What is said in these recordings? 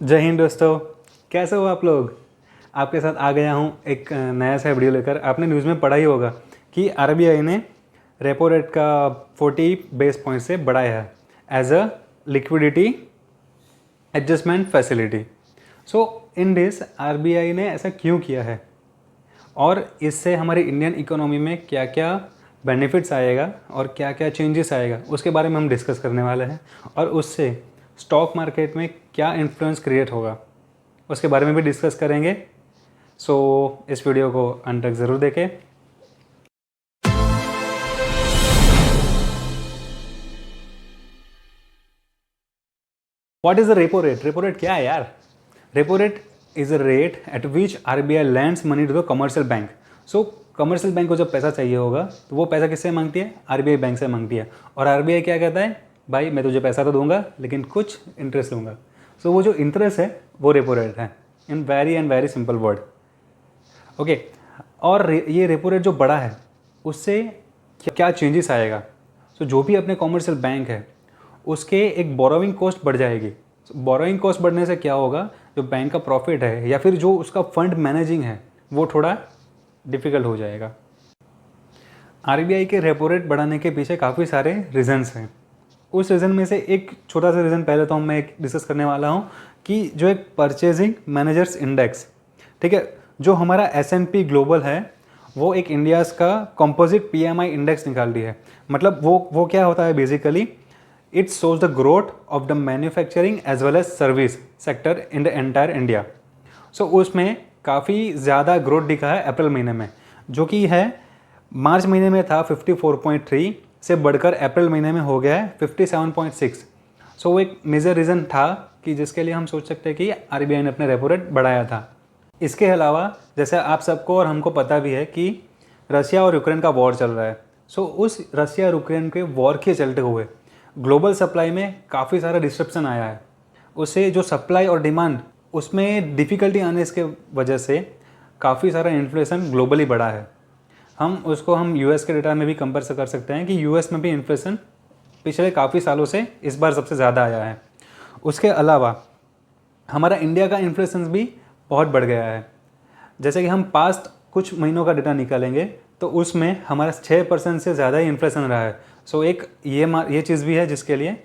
जय हिंद दोस्तों, कैसे हो आप लोग। आपके साथ आ गया हूँ एक नया सा वीडियो लेकर। आपने न्यूज़ में पढ़ा ही होगा कि आरबीआई ने रेपो रेट का 40 बेस पॉइंट से बढ़ाया है as a liquidity adjustment facility. So in this RBI ने ऐसा क्यों किया है और इससे हमारी इंडियन इकोनॉमी में क्या क्या बेनिफिट्स आएगा और क्या क्या चेंजेस आएगा उसके बारे में हम डिस्कस करने वाले हैं। और उससे स्टॉक मार्केट में क्या इन्फ्लुएंस क्रिएट होगा उसके बारे में भी डिस्कस करेंगे। सो इस वीडियो को अंत तक ज़रूर देखें। What is the repo rate? Repo rate क्या है यार? Repo rate is a rate at which RBI lends money to the commercial bank. So commercial bank को जब पैसा चाहिए होगा तो वो पैसा किससे मांगती है? आरबीआई बैंक से मांगती है। और आरबीआई क्या कहता है? भाई मैं तुझे पैसा तो दूंगा लेकिन कुछ इंटरेस्ट लूँगा। सो वो जो इंटरेस्ट है वो रेपो रेट है, in very simple word. Okay. और ये रेपो रेट जो बढ़ा है उससे क्या चेंजेस आएगा? सो जो भी अपने कॉमर्शियल बैंक है उसके एक बोरोइंग कॉस्ट बढ़ जाएगी। बोरोइंग कॉस्ट बढ़ने से क्या होगा? जो बैंक का प्रॉफिट है या फिर जो उसका फंड मैनेजिंग है वो थोड़ा डिफ़िकल्ट हो जाएगा। आरबीआई के रेपो रेट बढ़ाने के पीछे काफ़ी सारे रीजंस हैं। उस रीज़न में से एक छोटा सा रीज़न पहले तो मैं एक डिस्कस करने वाला हूँ कि जो एक परचेजिंग मैनेजर्स इंडेक्स, ठीक है, जो हमारा S&P ग्लोबल है वो एक इंडियाज़ का कंपोजिट पीएमआई इंडेक्स निकाल दी है। मतलब वो क्या होता है basically? It shows the growth of the manufacturing as well as service sector in the entire India. So उसमें काफ़ी ज़्यादा ग्रोथ दिखा है अप्रैल महीने में, जो कि है मार्च महीने में था 54.3 से बढ़कर अप्रैल महीने में हो गया है 57.6। सो वो एक मेजर रीज़न था कि जिसके लिए हम सोच सकते हैं कि आरबीआई ने अपने रेपो रेट बढ़ाया था। इसके अलावा जैसे आप सबको और हमको पता भी है कि रशिया और यूक्रेन का वॉर चल रहा है। सो उस रशिया और यूक्रेन के वॉर के चलते हुए ग्लोबल सप्लाई में काफ़ी सारा डिस्ट्रप्शन आया है। उससे जो सप्लाई और डिमांड उसमें डिफ़िकल्टी आने इसके वजह से काफ़ी सारा इन्फ्लेशन ग्लोबली बढ़ा है। हम यूएस के डेटा में भी कंपेयर कर सकते हैं कि यूएस में भी इन्फ्लेशन पिछले काफ़ी सालों से इस बार सबसे ज़्यादा आया है। उसके अलावा हमारा इंडिया का इन्फ्लेशन भी बहुत बढ़ गया है। जैसे कि हम पास्ट कुछ महीनों का डेटा निकालेंगे तो उसमें हमारा 6% से ज़्यादा ही इन्फ्लेशन रहा है। सो एक ये चीज़ भी है जिसके लिए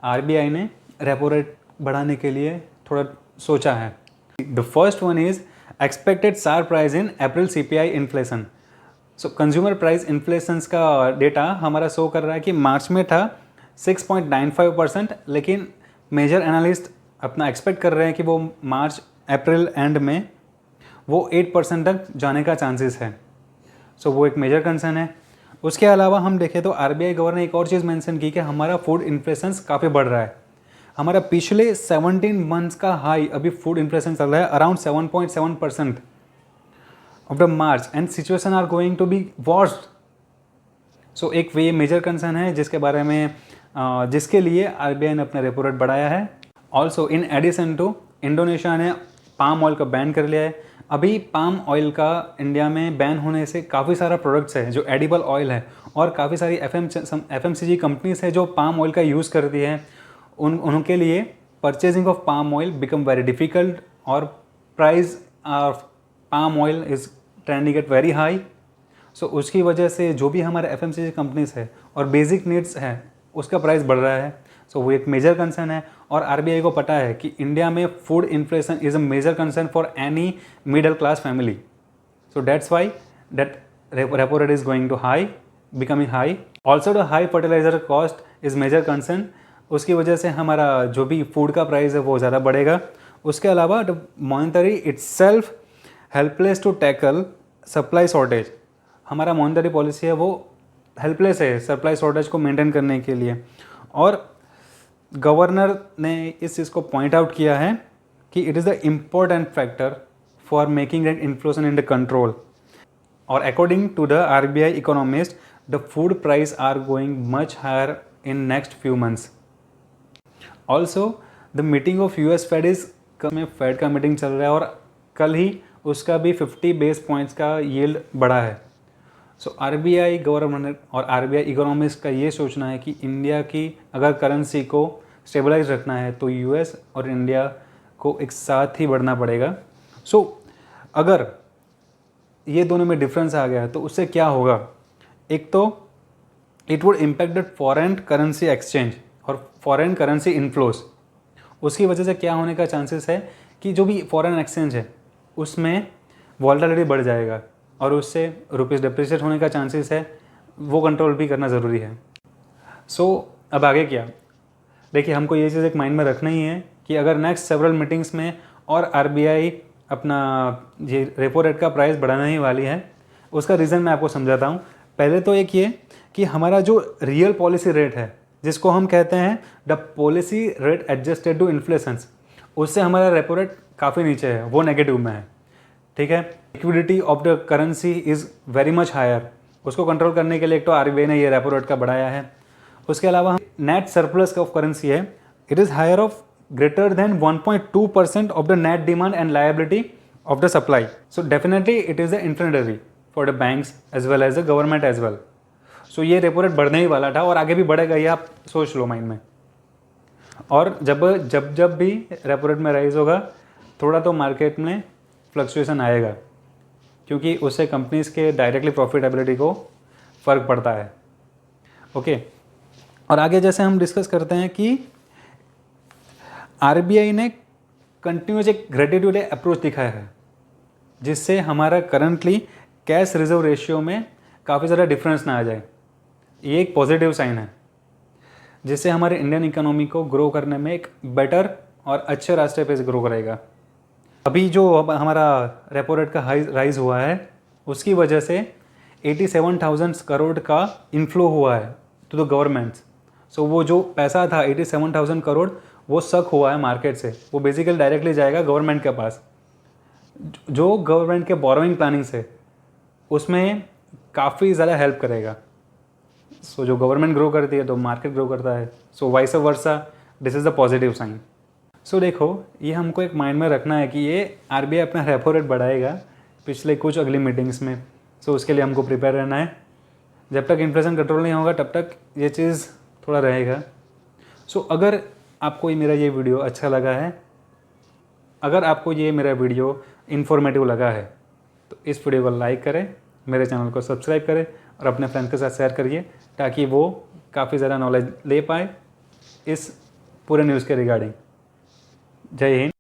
आरबीआई ने रेपो रेट बढ़ाने के लिए थोड़ा सोचा है। The first one is expected sharp rise in April CPI inflation. So consumer price inflation का डेटा हमारा शो कर रहा है कि मार्च में था 6.95%, लेकिन मेजर एनालिस्ट अपना एक्सपेक्ट कर रहे हैं कि वो मार्च अप्रैल एंड में वो 8% तक जाने का चांसेस है। सो वो एक मेजर कंसर्न है। उसके अलावा हम देखें तो आरबीआई गवर्नर ने एक और चीज़ मेंशन की कि हमारा फूड इन्फ्लेशन काफ़ी बढ़ रहा है। हमारा पिछले 17 मंथ्स का हाई अभी फूड इन्फ्लेशन चल रहा है around 7.7% of the March end situation are going to be worst. So एक वे मेजर कंसर्न है जिसके बारे में जिसके लिए आरबीआई ने अपना रेपो रेट बढ़ाया है। Also in addition to Indonesia ने पाम ऑयल का बैन कर लिया है। अभी पाम ऑयल का इंडिया में बैन होने से काफ़ी सारा प्रोडक्ट्स है जो एडिबल ऑयल है और काफ़ी सारी एफएमसीजी कंपनीज है जो पाम ऑयल का यूज़ करती है। उनके लिए purchasing of palm oil become very difficult और price of palm oil is trending at very high. So उसकी वजह से जो भी हमारे एफएमसीजी कंपनीज है और बेसिक नीड्स है उसका प्राइस बढ़ रहा है। सो वो एक मेजर कंसर्न है और आरबीआई को पता है कि इंडिया में food inflation is a major concern for any middle class family. So that's why that repo rate is going to high, becoming high. Also the high fertiliser cost is major concern. उसकी वजह से हमारा जो भी food का price है वो ज़्यादा बढ़ेगा। उसके अलावा the monetary itself helpless to tackle supply shortage. हमारा मॉनेटरी पॉलिसी है वो हेल्पलेस है सप्लाई शॉर्टेज को मेंटेन करने के लिए। और गवर्नर ने इस चीज़ को पॉइंट आउट किया है कि it is the important factor for making that inflation in the control. और according to the RBI economist the food price are going much higher in next few months. Also the meeting of US Fed में Fed का meeting चल रहा है और कल ही उसका भी 50 बेस पॉइंट्स का यील्ड बढ़ा है। सो आरबीआई गवर्नर और आरबीआई इकोनॉमिस्ट का ये सोचना है कि इंडिया की अगर करेंसी को स्टेबलाइज रखना है तो यूएस और इंडिया को एक साथ ही बढ़ना पड़ेगा। सो अगर ये दोनों में डिफरेंस आ गया तो उससे क्या होगा, एक तो it would impact the foreign currency exchange और फॉरेन करेंसी इनफ्लोज। उसकी वजह से क्या होने का चांसेस है कि जो भी फॉरेन एक्सचेंज है उसमें वॉलेटिलिटी बढ़ जाएगा और उससे रुपीज़ डिप्रिशिएट होने का चांसेस है, वो कंट्रोल भी करना ज़रूरी है। सो अब आगे क्या, देखिए हमको ये चीज़ एक माइंड में रखना ही है कि अगर नेक्स्ट सेवरल मीटिंग्स में और आरबीआई अपना ये रेपो रेट का प्राइस बढ़ाने ही वाली है, उसका रीज़न मैं आपको समझाता हूँ। पहले तो एक ये कि हमारा जो रियल पॉलिसी रेट है, जिसको हम कहते हैं the policy rate adjusted to inflations, उससे हमारा रेपो रेट काफ़ी नीचे है, वो नेगेटिव में है। ठीक है, liquidity of the currency is very much higher. उसको कंट्रोल करने के लिए एक तो आरबीआई ने ये रेपो रेट का बढ़ाया है। उसके अलावा नेट सरप्लस ऑफ करेंसी है, it is higher of greater than 1.2% of the net demand and liability of the supply. So definitely it is the inflationary for the banks as well as the government as well. So ये repo rate बढ़ने ही वाला था और आगे भी बढ़ेगा, ये आप सोच लो माइंड में। और जब भी रेपो रेट में राइज होगा, थोड़ा तो मार्केट में फ्लक्चुएशन आएगा, क्योंकि उससे कंपनीज के डायरेक्टली प्रॉफिटेबिलिटी को फ़र्क पड़ता है। ओके, और आगे जैसे हम डिस्कस करते हैं कि आरबीआई ने कंटिन्यूस एक ग्रेटिट्यूड अप्रोच दिखाया है, जिससे हमारा करंटली कैश रिजर्व रेशियो में काफ़ी ज़्यादा डिफरेंस ना आ जाए। ये एक पॉजिटिव साइन है, जिससे हमारे इंडियन इकोनॉमी को ग्रो करने में एक बेटर और अच्छे रास्ते पे ग्रो करेगा। अभी जो हमारा रेपो रेट का राइज हुआ है, उसकी वजह से 87,000 करोड़ का इनफ्लो हुआ है टू द गवर्नमेंट्स। सो वो जो पैसा था 87,000 करोड़, वो सक हुआ है मार्केट से, वो बेसिकली डायरेक्टली जाएगा गवर्नमेंट के पास। जो गवर्नमेंट के बोरोइंग प्लानिंग से उसमें काफ़ी ज़्यादा हेल्प करेगा। सो जो गवर्नमेंट ग्रो करती है तो मार्केट ग्रो करता है। So vice versa, this is the positive sign. So देखो, ये हमको एक माइंड में रखना है कि ये आरबीआई अपना रेपो रेट बढ़ाएगा पिछले कुछ अगली मीटिंग्स में। सो उसके लिए हमको प्रिपेयर रहना है। जब तक इन्फ्लेशन कंट्रोल नहीं होगा तब तक ये चीज़ थोड़ा रहेगा। सो अगर आपको ये मेरा ये वीडियो अच्छा लगा है, अगर आपको ये मेरा वीडियो इन्फॉर्मेटिव लगा है, तो इस वीडियो को लाइक करें, मेरे चैनल को सब्सक्राइब करें और अपने फ्रेंड्स के साथ शेयर करिए, ताकि वो काफ़ी ज़्यादा नॉलेज ले पाए इस पूरे न्यूज़ के रिगार्डिंग। जय हिंद।